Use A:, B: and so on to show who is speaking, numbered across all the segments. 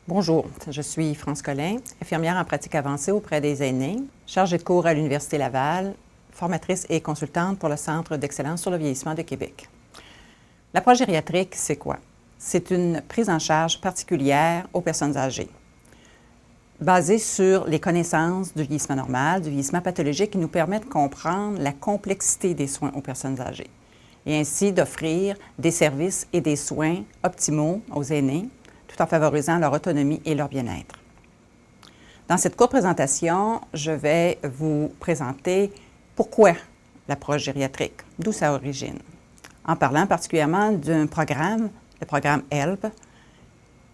A: Bonjour, je suis France Collin, infirmière en pratique avancée auprès des aînés, chargée de cours à l'Université Laval, formatrice et consultante pour le Centre d'excellence sur le vieillissement de Québec. L'approche gériatrique, c'est quoi? C'est une prise en charge particulière aux personnes âgées, basée sur les connaissances du vieillissement normal, du vieillissement pathologique, qui nous permet de comprendre la complexité des soins aux personnes âgées et ainsi d'offrir des services et des soins optimaux aux aînés, tout en favorisant leur autonomie et leur bien-être. Dans cette courte présentation, je vais vous présenter pourquoi l'approche gériatrique, d'où sa origine, en parlant particulièrement d'un programme, le programme HELP,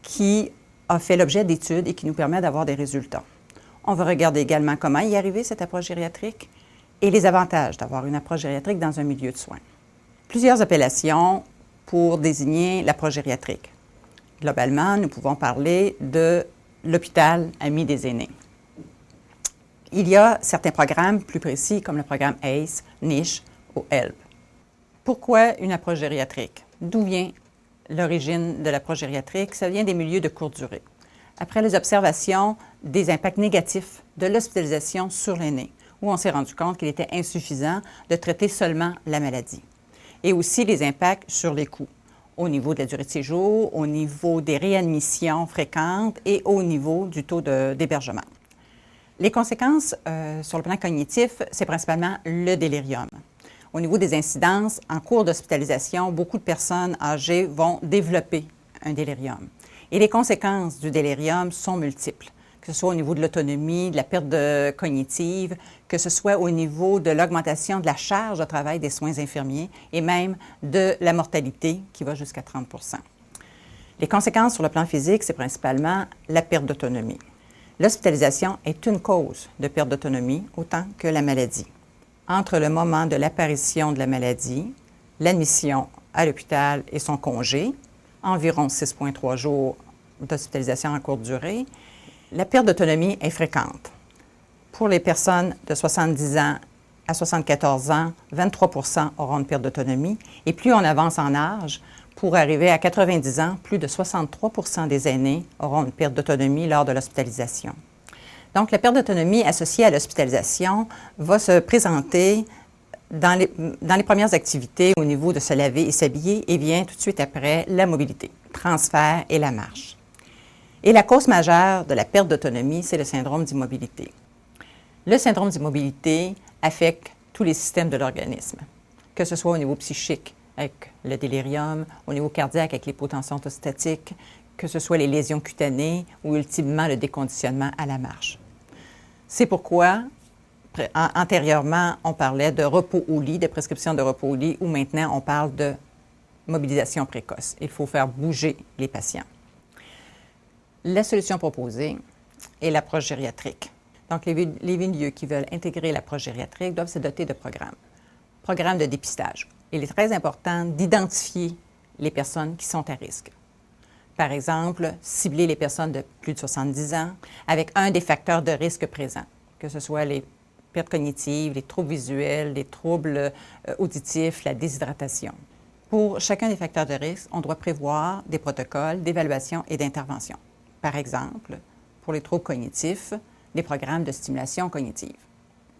A: qui a fait l'objet d'études et qui nous permet d'avoir des résultats. On va regarder également comment y arriver, cette approche gériatrique, et les avantages d'avoir une approche gériatrique dans un milieu de soins. Plusieurs appellations pour désigner l'approche gériatrique. Globalement, nous pouvons parler de l'hôpital ami des aînés. Il y a certains programmes plus précis, comme le programme ACE, NICHE ou HELP. Pourquoi une approche gériatrique? D'où vient l'origine de l'approche gériatrique? Ça vient des milieux de courte durée. Après les observations des impacts négatifs de l'hospitalisation sur l'aîné, où on s'est rendu compte qu'il était insuffisant de traiter seulement la maladie, et aussi les impacts sur les coûts, au niveau de la durée de séjour, au niveau des réadmissions fréquentes et au niveau du taux d'hébergement. Les conséquences sur le plan cognitif, c'est principalement le délirium. Au niveau des incidences, en cours d'hospitalisation, beaucoup de personnes âgées vont développer un délirium. Et les conséquences du délirium sont multiples, que ce soit au niveau de l'autonomie, de la perte cognitive, que ce soit au niveau de l'augmentation de la charge de travail des soins infirmiers et même de la mortalité qui va jusqu'à 30 %. Les conséquences sur le plan physique, c'est principalement la perte d'autonomie. L'hospitalisation est une cause de perte d'autonomie autant que la maladie. Entre le moment de l'apparition de la maladie, l'admission à l'hôpital et son congé, environ 6,3 jours d'hospitalisation en courte durée, la perte d'autonomie est fréquente. Pour les personnes de 70 ans à 74 ans, 23 % auront une perte d'autonomie. Et plus on avance en âge, pour arriver à 90 ans, plus de 63 % des aînés auront une perte d'autonomie lors de l'hospitalisation. Donc, la perte d'autonomie associée à l'hospitalisation va se présenter dans les premières activités au niveau de se laver et s'habiller et vient tout de suite après la mobilité, transfert et la marche. Et la cause majeure de la perte d'autonomie, c'est le syndrome d'immobilité. Le syndrome d'immobilité affecte tous les systèmes de l'organisme, que ce soit au niveau psychique avec le délirium, au niveau cardiaque avec l'hypotension orthostatique, que ce soit les lésions cutanées ou ultimement le déconditionnement à la marche. C'est pourquoi, antérieurement, on parlait de repos au lit, de prescription de repos au lit, ou maintenant on parle de mobilisation précoce. Il faut faire bouger les patients. La solution proposée est l'approche gériatrique. Donc, les milieux qui veulent intégrer l'approche gériatrique doivent se doter de programmes. Programmes de dépistage. Il est très important d'identifier les personnes qui sont à risque. Par exemple, cibler les personnes de plus de 70 ans avec un des facteurs de risque présents, que ce soit les pertes cognitives, les troubles visuels, les troubles auditifs, la déshydratation. Pour chacun des facteurs de risque, on doit prévoir des protocoles d'évaluation et d'intervention. Par exemple, pour les troubles cognitifs, des programmes de stimulation cognitive.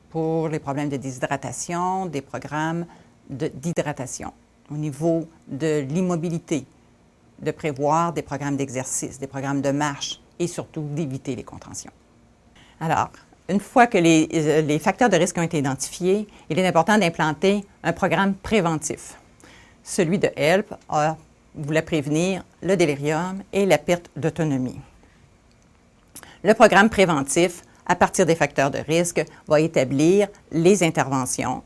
A: Pour les problèmes de déshydratation, des programmes d'hydratation. Au niveau de l'immobilité, de prévoir des programmes d'exercice, des programmes de marche et surtout d'éviter les contractions. Alors, une fois que les facteurs de risque ont été identifiés, il est important d'implanter un programme préventif. Celui de HELP voulait prévenir le délirium et la perte d'autonomie. Le programme préventif, à partir des facteurs de risque, va établir les interventions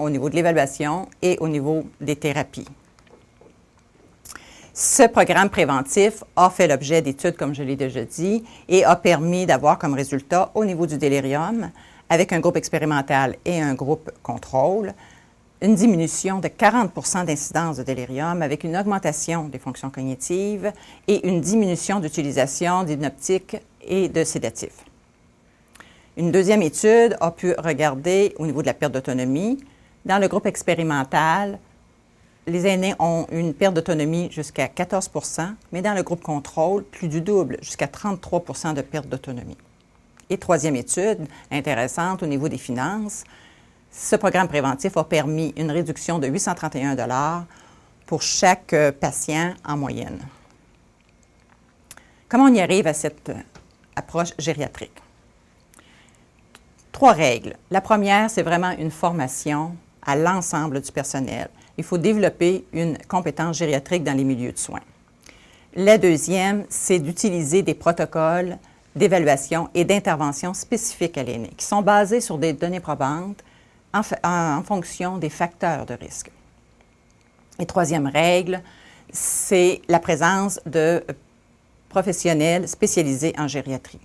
A: au niveau de l'évaluation et au niveau des thérapies. Ce programme préventif a fait l'objet d'études, comme je l'ai déjà dit, et a permis d'avoir comme résultat, au niveau du délirium, avec un groupe expérimental et un groupe contrôle, une diminution de 40 % d'incidence de délirium avec une augmentation des fonctions cognitives et une diminution d'utilisation d'hypnotiques et de sédatifs. Une deuxième étude a pu regarder au niveau de la perte d'autonomie. Dans le groupe expérimental, les aînés ont une perte d'autonomie jusqu'à 14 %, mais dans le groupe contrôle, plus du double, jusqu'à 33 % de perte d'autonomie. Et troisième étude intéressante au niveau des finances, ce programme préventif a permis une réduction de 831 $ pour chaque patient en moyenne. Comment on y arrive à cette approche gériatrique? 3 règles. La première, c'est vraiment une formation à l'ensemble du personnel. Il faut développer une compétence gériatrique dans les milieux de soins. La deuxième, c'est d'utiliser des protocoles d'évaluation et d'intervention spécifiques à l'aîné, qui sont basés sur des données probantes en fonction des facteurs de risque. Et troisième règle, c'est la présence de professionnels spécialisés en gériatrie.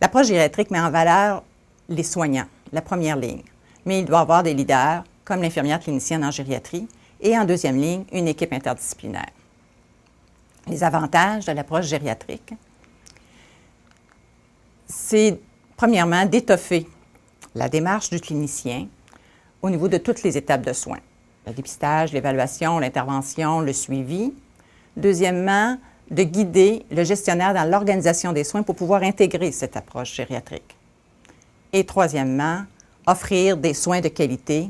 A: L'approche gériatrique met en valeur les soignants, la première ligne, mais il doit y avoir des leaders, comme l'infirmière clinicienne en gériatrie, et en deuxième ligne, une équipe interdisciplinaire. Les avantages de l'approche gériatrique, c'est premièrement d'étoffer la démarche du clinicien au niveau de toutes les étapes de soins. Le dépistage, l'évaluation, l'intervention, le suivi. Deuxièmement, de guider le gestionnaire dans l'organisation des soins pour pouvoir intégrer cette approche gériatrique. Et troisièmement, offrir des soins de qualité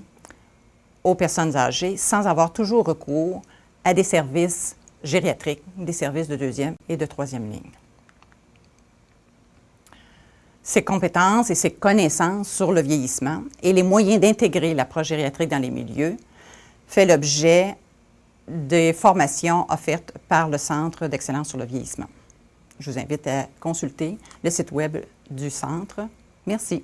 A: aux personnes âgées sans avoir toujours recours à des services gériatriques, des services de deuxième et de troisième ligne. Ces compétences et ces connaissances sur le vieillissement et les moyens d'intégrer l'approche gériatrique dans les milieux fait l'objet des formations offertes par le Centre d'excellence sur le vieillissement. Je vous invite à consulter le site web du Centre. Merci.